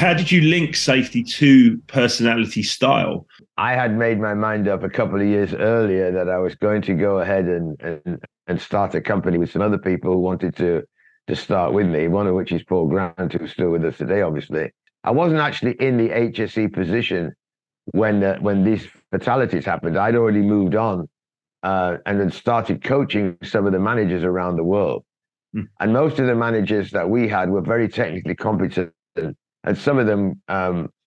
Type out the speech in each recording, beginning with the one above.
How did you link safety to personality style? I had made my mind up a couple of years earlier that I was going to go ahead and start a company with some other people who wanted to start with me, one of which is Paul Grant, who's still with us today, obviously. I wasn't actually in the HSE position when these fatalities happened. I'd already moved on and had started coaching some of the managers around the world. Mm. And most of the managers that we had were very technically competent, and some of them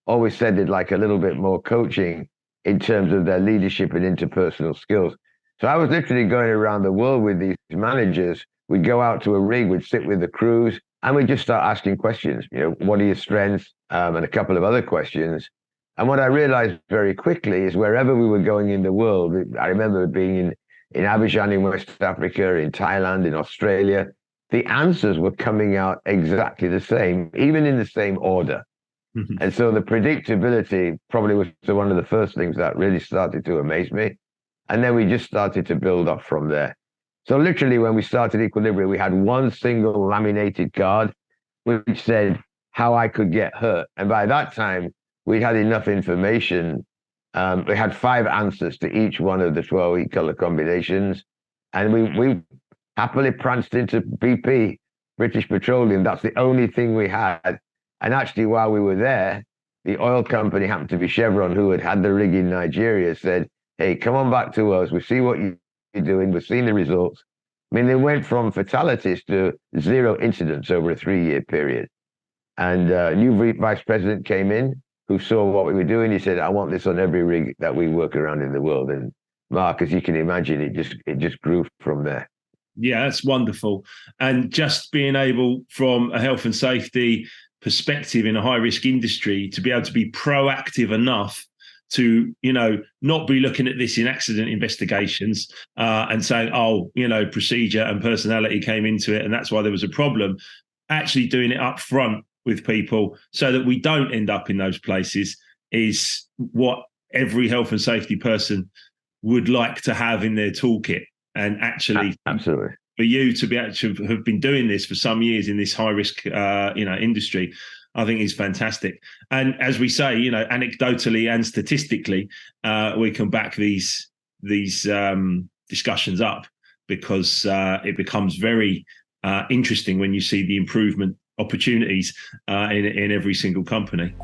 always said they'd like a little bit more coaching in terms of their leadership and interpersonal skills. So I was literally going around the world with these managers. We'd go out to a rig, we'd sit with the crews, and we'd just start asking questions. What are your strengths? And a couple of other questions. And what I realized very quickly is wherever we were going in the world, I remember being in Abidjan in West Africa, in Thailand, in Australia, the answers were coming out exactly the same, even in the same order. Mm-hmm. And so the predictability probably was one of the first things that really started to amaze me. And then we just started to build up from there. So literally when we started Equilibrium, we had one single laminated card which said how I could get hurt. And by that time, we'd had enough information. We had 5 answers to each one of the 12 color combinations. And we happily pranced into BP, British Petroleum. That's the only thing we had. And actually, while we were there, the oil company happened to be Chevron, who had the rig in Nigeria, said, hey, come on back to us. We see what you're doing. We've seen the results. I mean, they went from fatalities to 0 incidents over a 3-year period. And a new vice president came in who saw what we were doing. He said, I want this on every rig that we work around in the world. And Mark, as you can imagine, it just grew from there. Yeah, that's wonderful. And just being able, from a health and safety perspective in a high risk industry, to be able to be proactive enough to, not be looking at this in accident investigations and saying, procedure and personality came into it and that's why there was a problem. Actually doing it up front with people so that we don't end up in those places is what every health and safety person would like to have in their toolkit. And actually, absolutely, for you to be able to have been doing this for some years in this high risk, industry, I think is fantastic. And as we say, anecdotally and statistically, we can back these discussions up because it becomes very interesting when you see the improvement opportunities in every single company.